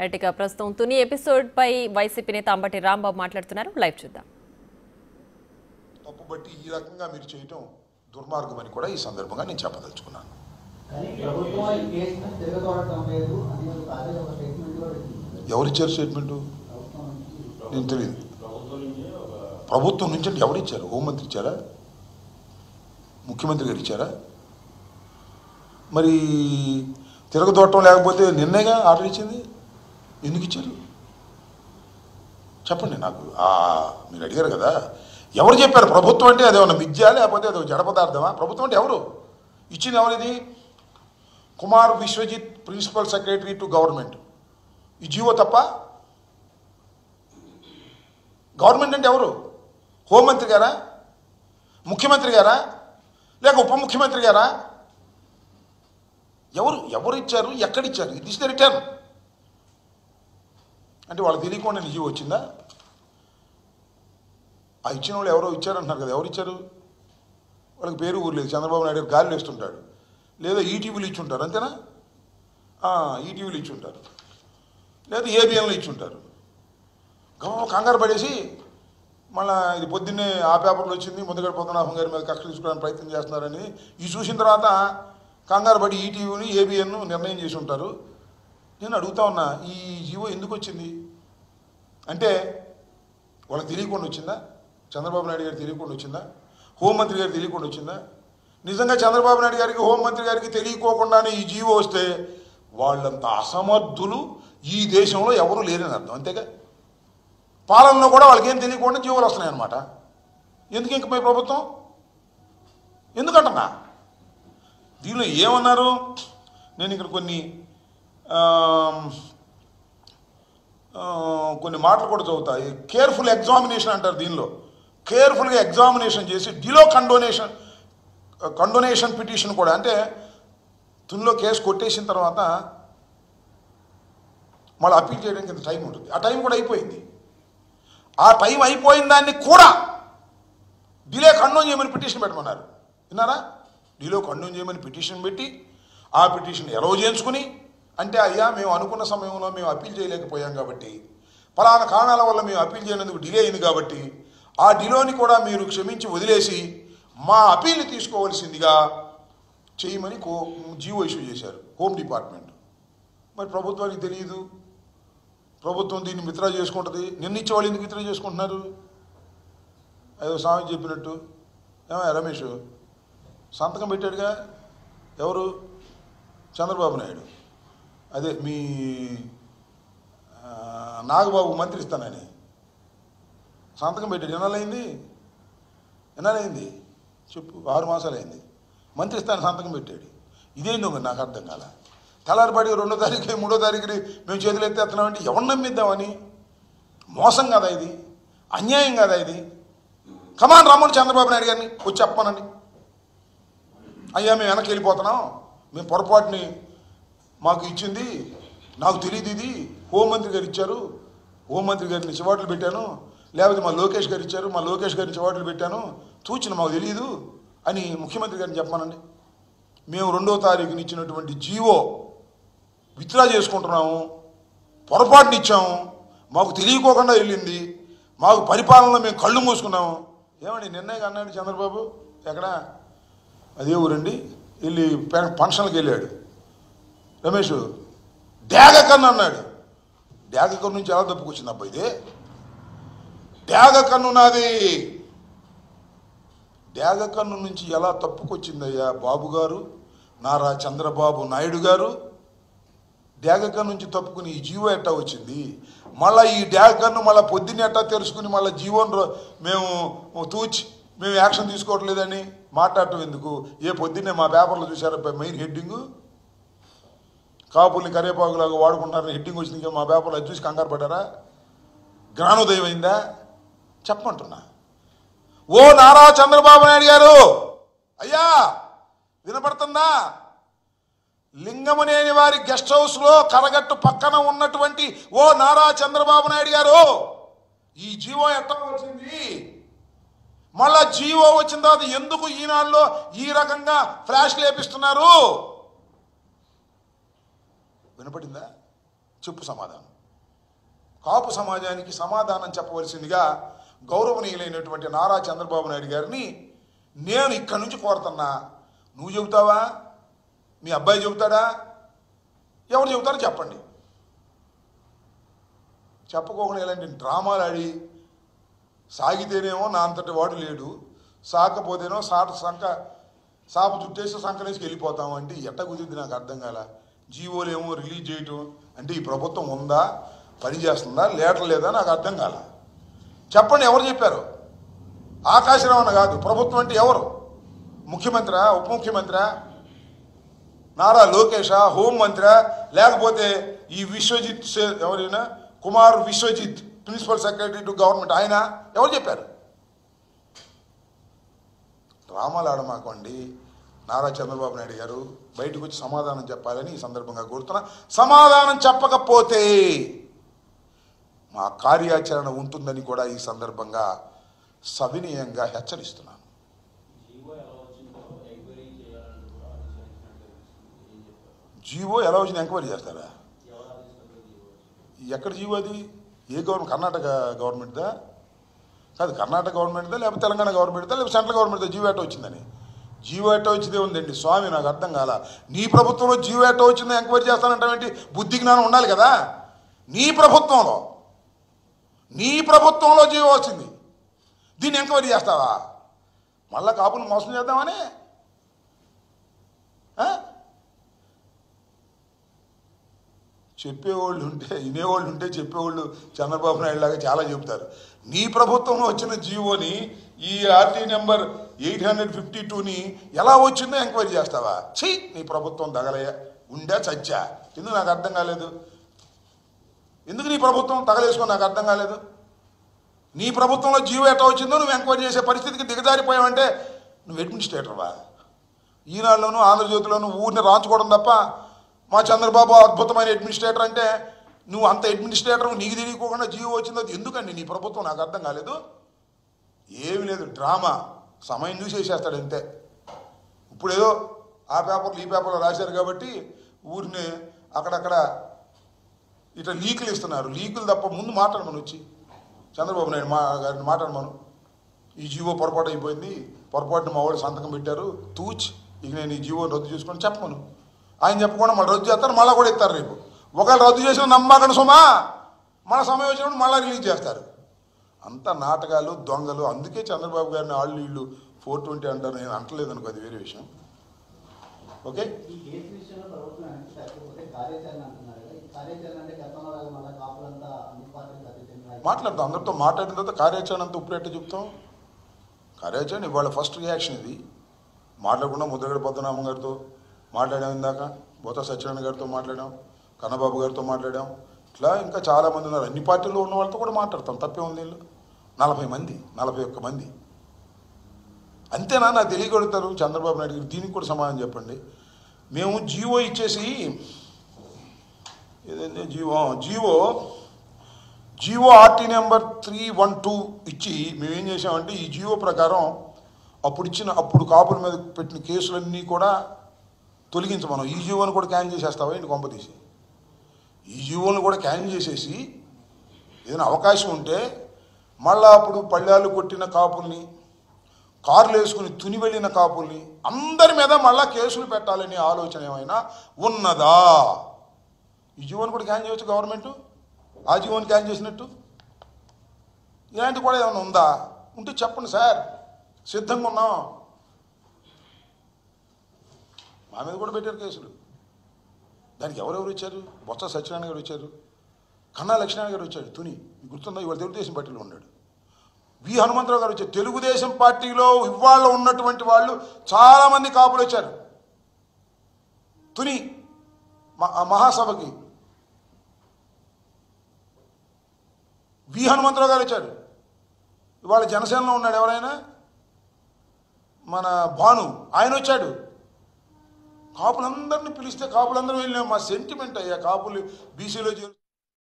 రైట్గా ప్రస్తుతం తుని ఎపిసోడ్ పై వైసీపీ నేత అంబటి రాంబాబు మాట్లాడుతున్నారు. లైవ్ చూద్దాం. తప్పుబట్టి ఈ రకంగా మీరు చేయటం దుర్మార్గం అని కూడా ఈ సందర్భంగా నేను చెప్పదలుచుకున్నాను. ఎవరిచ్చారు స్టేట్మెంటు? నేను తెలియదు. ప్రభుత్వం నుంచి అంటే ఎవరిచ్చారు? హోంమంత్రి ఇచ్చారా? ముఖ్యమంత్రి గారు ఇచ్చారా? మరి తిరగదోటం లేకపోతే నిన్నేగా ఆర్డర్ ఇచ్చింది. ఎందుకు ఇచ్చారు చెప్పండి నాకు. మీరు అడిగారు కదా, ఎవరు చెప్పారు? ప్రభుత్వం అంటే అదేమన్నా మిథ్య లేకపోతే అది జడ పదార్థమా? ప్రభుత్వం అంటే ఎవరు ఇచ్చింది? ఎవరిది? Kumar Vishwajit, principal secretary to government. ఈ జీవో తప్ప? గవర్నమెంట్ అంటే ఎవరు? హోంమంత్రి గారా? ముఖ్యమంత్రి గారా? లేక ఉప ముఖ్యమంత్రి గారా? ఎవరు ఇచ్చారు? ఎక్కడిచ్చారు? It is the return. అంటే వాళ్ళకి తెలియకుండా జీవో వచ్చిందా? ఆ ఇచ్చిన వాళ్ళు ఎవరో ఇచ్చారంటున్నారు కదా, ఎవరు ఇచ్చారు? వాళ్ళకి పేరు ఊరు లేదు. చంద్రబాబు నాయుడు గారు గాలిలో వేస్తుంటాడు, లేదా ఈటీవీలు ఇచ్చి ఉంటారు, అంతేనా? ఈటీవీలు ఇచ్చి ఉంటారు, లేదా ఏబిఎన్లు ఇచ్చి ఉంటారు. కంగారు పడేసి మళ్ళీ ఇది పొద్దున్నే ఆ పేపర్లో వచ్చింది, ముద్దగడ పద్మనాభం గారి మీద కక్ష తీసుకోవడానికి ప్రయత్నం చేస్తున్నారని ఇది చూసిన తర్వాత కంగారు పడి ఈటీవీని ఏబిఎన్ నిర్ణయం చేసి ఉంటారు. నేను అడుగుతా ఉన్నా, ఈ జీవో ఎందుకు వచ్చింది అంటే వాళ్ళకి తెలియకుండా వచ్చిందా? చంద్రబాబు నాయుడు గారికి తెలియకుండా వచ్చిందా? హోంమంత్రి గారికి తెలియకుండా వచ్చిందా? నిజంగా చంద్రబాబు నాయుడు గారికి, హోంమంత్రి గారికి తెలియకోకుండానే ఈ జీవో వస్తే వాళ్ళంత అసమర్థులు ఈ దేశంలో ఎవరు లేరని అర్థం, అంతేగా? పాలనలో కూడా వాళ్ళకి ఏం తెలియకుండా జీవోలు వస్తున్నాయి అన్నమాట. ఎందుకు ఇంక మీ ప్రభుత్వం? ఎందుకంటున్నా దీనిలో ఏమన్నారు? నేను ఇక్కడ కొన్ని మాటలు కూడా చదువుతాయి. కేర్ఫుల్ ఎగ్జామినేషన్ అంటారు. దీనిలో కేర్ఫుల్గా ఎగ్జామినేషన్ చేసి డిలో కండోనేషన్ పిటిషన్ కూడా, అంటే తునిలో కేసు కొట్టేసిన తర్వాత మళ్ళీ అప్పీల్ చేయడానికి ఇంత టైం ఉంటుంది. ఆ టైం కూడా అయిపోయింది. ఆ టైం అయిపోయిన దాన్ని కూడా డిలే కండోన్ చేయమని పిటిషన్ పెట్టమన్నారు. విన్నారా? డిలో కండోన్ చేయమని పిటిషన్ పెట్టి ఆ పిటిషన్ ఎలవ్ చేయించుకుని, అంటే అయ్యా మేము అనుకున్న సమయంలో మేము అప్పీల్ చేయలేకపోయాం కాబట్టి, ఫలానా కారణాల వల్ల మేము అప్పీల్ చేయనందుకు డిలే అయింది కాబట్టి ఆ డిలోని కూడా మీరు క్షమించి వదిలేసి మా అప్పీల్ని తీసుకోవాల్సిందిగా చేయమని జీవో ఇష్యూ చేశారు హోమ్ డిపార్ట్మెంట్. మరి ప్రభుత్వానికి తెలియదు, ప్రభుత్వం దీన్ని విత్డ్రా చేసుకుంటుంది. నిర్ణయించే వాళ్ళు ఎందుకు విత్డ్రా చేసుకుంటున్నారు? ఏదో స్వామి చెప్పినట్టు. ఏమయ్యా రమేష్, సంతకం పెట్టాడుగా ఎవరు? చంద్రబాబు నాయుడు. అదే మీ నాగబాబు మంత్రి ఇస్తానని సంతకం పెట్టాడు. ఎన్నాళ్ళైంది చెప్పు? 6 మాసాలు అయింది. మంత్రి ఇస్తాను సంతకం పెట్టాడు. ఇదేందో మరి నాకు అర్థం కాల. తెల్లారిపాటి 2వ తారీఖు 3వ తారీఖుని మేము చేతులు ఎత్తేస్తున్నామంటే ఎవరు నమ్మిద్దామని? మోసం కదా ఇది? అన్యాయం కదా ఇది? కమాన్ రమ్మని చంద్రబాబు నాయుడు గారిని వచ్చి చెప్పానండి, అయ్యా మేము వెనక్కి వెళ్ళిపోతున్నాం, మేము పొరపాటుని మాకు ఇచ్చింది, నాకు తెలియదు, ఇది హోంమంత్రి గారు ఇచ్చారు, హోంమంత్రి గారిని చివాట్లు పెట్టాను, లేకపోతే మా లోకేష్ గారు ఇచ్చారు, మా లోకేష్ గారిని చివాట్లు పెట్టాను, తూచిన మాకు తెలియదు అని ముఖ్యమంత్రి గారిని చెప్పానండి. మేము 2వ తారీఖుని ఇచ్చినటువంటి జీవో విత్డ్రా చేసుకుంటున్నాము, పొరపాటుని ఇచ్చాము, మాకు తెలియకోకుండా వెళ్ళింది, మాకు పరిపాలనలో మేము కళ్ళు మూసుకున్నాము. ఏమండి నిర్ణయం అన్నాడు చంద్రబాబు? ఎక్కడ? అదే ఊరండి. వెళ్ళి ఫంక్షన్కి వెళ్ళాడు రమేష్. డ్యాగకన్ను అన్నాడు. డ్యాగకన్ను నుంచి ఎలా తప్పుకొచ్చింది అబ్బా ఇది? డ్యాగకన్ను నాది. డ్యాగకన్ను నుంచి ఎలా తప్పుకొచ్చిందయ్యా బాబు గారు, నారా చంద్రబాబు నాయుడు గారు? డ్యాగకన్ను నుంచి తప్పుకుని ఈ జీవో ఎట్టా వచ్చింది? మళ్ళీ ఈ డ్యాగకన్ను మళ్ళీ పొద్దున్న ఎట్టా తెలుసుకుని మళ్ళీ జీవోను మేము మేము యాక్షన్ తీసుకోవట్లేదని మాట్లాడటం ఎందుకు? ఏ పొద్దున్నే మా పేపర్లో చూసారా మెయిన్ హెడ్డింగు, కాపుల్ని కరేపాకులాగా వాడుకుంటారని హెడ్డింగ్ వచ్చింది. మా పేపర్లో అది చూసి కంగారు పడ్డారా? జ్ఞానోదయం అయిందా? చెప్పమంటున్నా. ఓ నారా చంద్రబాబు నాయుడు గారు, అయ్యా వినపడుతుందా? లింగమనేని వారి గెస్ట్ హౌస్లో కరగట్టు పక్కన ఉన్నటువంటి ఓ నారా చంద్రబాబు నాయుడు గారు, ఈ జీవో ఎట్లా వచ్చింది? మళ్ళా జీవో వచ్చిన తర్వాత ఎందుకు ఈనాడులో ఈ రకంగా ఫ్లాష్ లేపిస్తున్నారు? వినపడిందా? చెప్పు సమాధానం. కాపు సమాజానికి సమాధానం చెప్పవలసిందిగా గౌరవనీయులైనటువంటి నారా చంద్రబాబు నాయుడు గారిని నేను ఇక్కడి నుంచి కోరుతున్నా. నువ్వు చెబుతావా? మీ అబ్బాయి చెబుతాడా? ఎవరు చెబుతారో చెప్పండి. చెప్పుకోకుండా ఇలాంటి డ్రామాలు ఆడి సాగితేనేమో నా అంతటి వాడు లేడు, సాకపోతేనో సాపు చుట్టేసి సంకనేసి వెళ్ళిపోతాము అంటే ఎట్ట కుదిరింది నాకు అర్థం కాల. జీవోలు ఏమో రిలీజ్ చేయటం అంటే ఈ ప్రభుత్వం ఉందా, పనిచేస్తుందా, లేటర్ లేదా నాకు అర్థం కాల. చెప్పండి ఎవరు చెప్పారు? ఆకాశరావణ కాదు, ప్రభుత్వం అంటే ఎవరు? ముఖ్యమంత్రి, ఉప ముఖ్యమంత్రి, నారా లోకేషా, హోంమంత్రి, లేకపోతే ఈ విశ్వజిత్ ఎవరైనా Kumar Vishwajit principal secretary to government, ఆయన ఎవరు చెప్పారు? డ్రామాలు ఆడమాకండి. నారా చంద్రబాబు నాయుడు గారు బయటకు వచ్చి సమాధానం చెప్పాలని ఈ సందర్భంగా కోరుతున్నా. సమాధానం చెప్పకపోతే మా కార్యాచరణ ఉంటుందని కూడా ఈ సందర్భంగా సవినయంగా హెచ్చరిస్తున్నాను. జీవో ఎలా వచ్చింది ఎంక్వైరీ చేస్తారా? ఎక్కడ జీవో అది? ఏ గవర్నమెంట్? కర్ణాటక గవర్నమెంట్దా? కాదు, కర్ణాటక గవర్నమెంట్దా లేకపోతే తెలంగాణ గవర్నమెంట్దా లేకపోతే సెంట్రల్ గవర్నమెంట్దా జీవో ఎట్టో వచ్చిందని? జీవో ఎట్టో వచ్చిందే ఉందండి స్వామి, నాకు అర్థం కాల. నీ ప్రభుత్వంలో జీవో ఎట్టో వచ్చిందో ఎంక్వైరీ చేస్తానంటే బుద్ధి జ్ఞానం ఉండాలి కదా. నీ ప్రభుత్వంలో జీవో వచ్చింది, దీన్ని ఎంక్వైరీ చేస్తావా? మళ్ళా కాపులు మోసం చేద్దామని? చెప్పేవాళ్ళు ఉంటే, వినేవాళ్ళు ఉంటే చెప్పేవాళ్ళు చంద్రబాబు నాయుడు లాగా చాలా చెబుతారు. నీ ప్రభుత్వంలో వచ్చిన జీవోని, ఈ ఆర్టీ నెంబర్ 852ని ఎలా వచ్చిందో ఎంక్వైరీ చేస్తావా? ఛీ, నీ ప్రభుత్వం తగలయ్య ఉండా చచ్చా. ఎందుకు నాకు అర్థం కాలేదు? ఎందుకు నీ ప్రభుత్వం తగలేసుకో నాకు అర్థం కాలేదు. నీ ప్రభుత్వంలో జీవో ఎట్లా వచ్చిందో నువ్వు ఎంక్వైరీ చేసే పరిస్థితికి దిగజారిపోయావంటే నువ్వు అడ్మినిస్ట్రేటర్వా? ఈనాడులోనూ ఆంధ్రజ్యోతిలోనూ ఊరిని రాంచుకోవడం తప్ప మా చంద్రబాబు అద్భుతమైన అడ్మినిస్ట్రేటర్ అంటే నువ్వు అంత అడ్మినిస్ట్రేటర్, నీకు తెలియకోకుండా జీవో వచ్చిందో ఎందుకండి నీ ప్రభుత్వం? నాకు అర్థం కాలేదు. ఏమి లేదు, డ్రామా, సమయం చూసి వేసేస్తాడు అంతే. ఇప్పుడు ఏదో ఆ పేపర్లు ఈ పేపర్లో రాశారు కాబట్టి ఊరిని అక్కడక్కడ ఇట్లా లీకులు ఇస్తున్నారు. లీకులు తప్ప ముందు మాట్లాడమని వచ్చి చంద్రబాబు నాయుడు గారిని మాట్లాడమను. ఈ జీవో పొరపాటు అయిపోయింది, పొరపాటున మా వాళ్ళు సంతకం పెట్టారు, తూచ్, ఇక నేను ఈ జీవో రద్దు చేసుకొని చెప్పమను. ఆయన చెప్పకుండా మళ్ళీ రద్దు చేస్తారు, మళ్ళీ కూడా ఇస్తారు. రేపు ఒకవేళ రద్దు చేసిన నమ్మకండి సుమా, మన సమయం వచ్చినప్పుడు మళ్ళీ రిలీజ్ చేస్తారు. అంత నాటకాలు, దొంగలు. అందుకే చంద్రబాబు గారిని వాళ్ళు వీళ్ళు 420 అంటారు. నేను అంటలేదు అనుకో, అది వేరే విషయం. ఓకే, మాట్లాడతాం. అందరితో మాట్లాడిన తర్వాత కార్యాచరణ అంతా ఇప్పుడు ఎట్ట చెప్తాం? కార్యాచరణ ఇవాళ ఫస్ట్ రియాక్షన్ ఇది. మాట్లాడకుండా ముద్రగడ పద్మనాభం గారితో మాట్లాడాం, ఇందాక బొత్స సత్యనారాయణ గారితో మాట్లాడాం, కన్నబాబు గారితో మాట్లాడాం. ఇట్లా ఇంకా చాలామంది ఉన్నారు. అన్ని పార్టీల్లో ఉన్న వాళ్ళతో కూడా మాట్లాడతాం, తప్పే ఉంది. వీళ్ళు 40 మంది, 41 మంది అంతేనా? నాకు తెలియగలుగుతారు చంద్రబాబు నాయుడు గారు. దీనికి కూడా సమాధానం చెప్పండి. మేము జీవో ఇచ్చేసి ఏదైతే జీవో ఆర్టీ నెంబర్ 312 ఇచ్చి మేమేం చేసామంటే ఈ జీవో ప్రకారం అప్పుడు కాపుల మీద పెట్టిన కేసులన్నీ కూడా తొలగించమనం. ఈ జీవోని కూడా క్యాన్సిల్ చేసేస్తావా ఇంటి కొంపతీసి? ఈ జీవోని కూడా క్యాన్సిల్ చేసేసి ఏదైనా అవకాశం ఉంటే మళ్ళా అప్పుడు పళ్ళాలు కొట్టిన కాపుల్ని, కార్లు వేసుకుని తుని వెళ్ళిన కాపుల్ని అందరి మీద మళ్ళా కేసులు పెట్టాలనే ఆలోచన ఏమైనా ఉన్నదా? ఈ జీవోని కూడా క్యాన్సిల్ చేయొచ్చు గవర్నమెంట్, ఆ జీవోని క్యాన్సిల్ చేసినట్టు. ఇలాంటివి కూడా ఏమైనా ఉందా? ఉంటే చెప్పండి సార్, సిద్ధంగా ఉన్నాం. మా మీద కూడా పెట్టారు కేసులు. దానికి ఎవరెవరు ఇచ్చారు? బొత్స సత్యనారాయణ గారు వచ్చారు, కన్నా లక్ష్మీనారాయణ గారు వచ్చాడు, తుని గుర్తుందా? ఇవాళ తెలుగుదేశం పార్టీలో ఉన్నాడు. వి హనుమంతరావు గారు వచ్చారు. తెలుగుదేశం పార్టీలో ఇవాళ ఉన్నటువంటి వాళ్ళు చాలామంది కాపులు వచ్చారు తుని మహాసభకి. వి హనుమంతరావు గారు వచ్చాడు. ఇవాళ జనసేనలో ఉన్నాడు ఎవరైనా, మన భాను, ఆయన వచ్చాడు. కాపులందరినీ పిలిస్తే కాపులందరూ వెళ్ళినాం. మా సెంటిమెంట్ అయ్యా, కాపులు బీసీలో